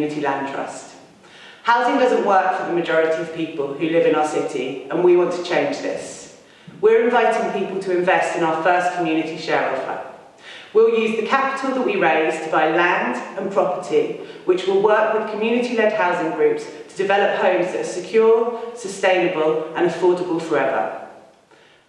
community land trust. Housing doesn't work for the majority of people who live in our city, and we want to change this. We're inviting people to invest in our first community share offer. We'll use the capital that we raise to buy land and property, which will work with community-led housing groups to develop homes that are secure, sustainable and affordable forever.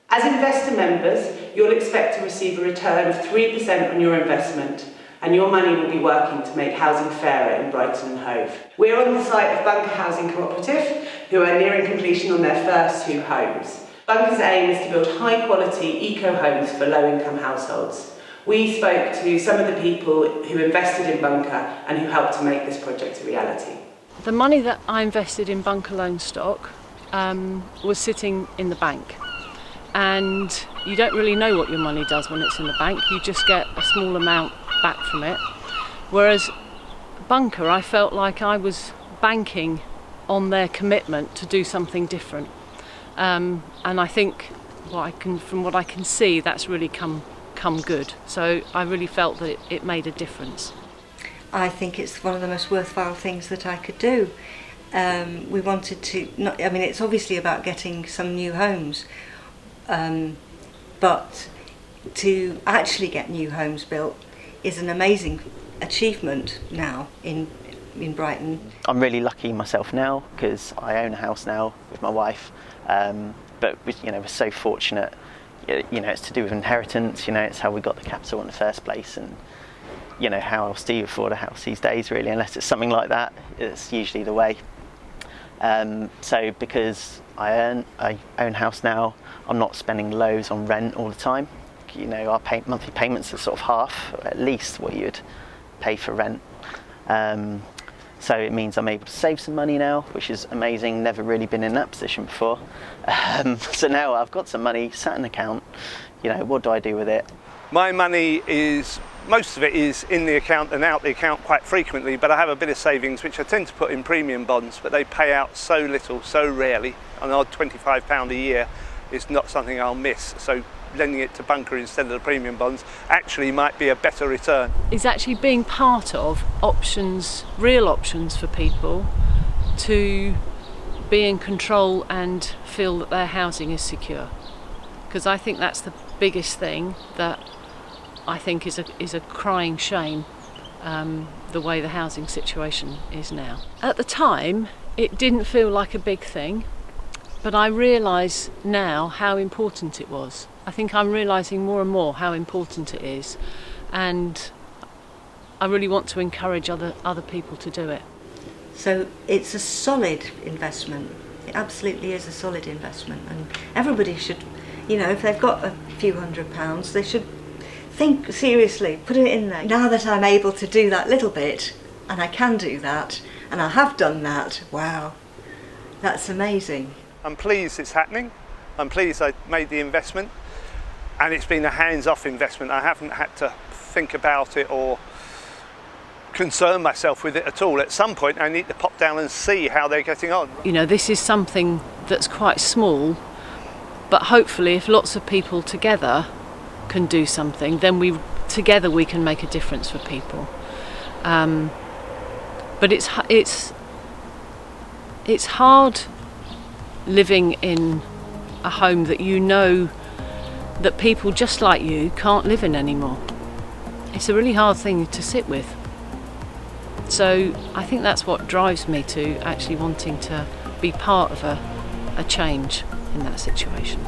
As investor members, you'll expect to receive a return of 3% on your investment, and your money will be working to make housing fairer in Brighton and Hove. We're on the site of Bunker Housing Cooperative, who are nearing completion on their first 2 homes. Bunker's aim is to build high-quality eco-homes for low-income households. We spoke to some of the people who invested in Bunker and who helped to make this project a reality. The money that I invested in Bunker loan stock was sitting in the bank. And you don't really know what your money does when it's in the bank. You just get a small amount back from it. Whereas Bunker, I felt like I was banking on their commitment to do something different. And I think from what I can see, that's really come good. So I really felt that it made a difference. I think it's one of the most worthwhile things that I could do. We wanted to, it's obviously about getting some new homes, but to actually get new homes built is an amazing achievement now in Brighton. I'm really lucky myself now because I own a house now with my wife, but we're so fortunate. It's to do with inheritance. It's how we got the capital in the first place, and how else do you afford a house these days, really, unless it's something like that. It's usually the way. So because I own a house now, I'm not spending loads on rent all the time. Our monthly payments are sort of half, or at least, what you'd pay for rent. So it means I'm able to save some money now, which is amazing. Never really been in that position before. So now I've got some money sat in an account. What do I do with it? My money most of it is in the account and out the account quite frequently, but I have a bit of savings which I tend to put in premium bonds, but they pay out so little, so rarely. An odd £25 a year is not something I'll miss. So lending it to Bunker instead of the premium bonds actually might be a better return. It's actually being part of real options for people to be in control and feel that their housing is secure. Because I think that's the biggest thing that I think is a crying shame, the way the housing situation is now. At the time, it didn't feel like a big thing, but I realise now how important it was. I think I'm realising more and more how important it is, and I really want to encourage other people to do it. So it's a solid investment. It absolutely is a solid investment, and everybody should, if they've got a few £100, they should think seriously, put it in there. Now that I'm able to do that little bit, and I can do that, and I have done that, wow, that's amazing. I'm pleased it's happening. I'm pleased I made the investment, and it's been a hands-off investment. I haven't had to think about it or concern myself with it at all. At some point I need to pop down and see how they're getting on. This is something that's quite small, but hopefully if lots of people together can do something, then together we can make a difference for people. But it's hard living in a home that that people just like you can't live in anymore. It's a really hard thing to sit with. So I think that's what drives me to actually wanting to be part of a change in that situation.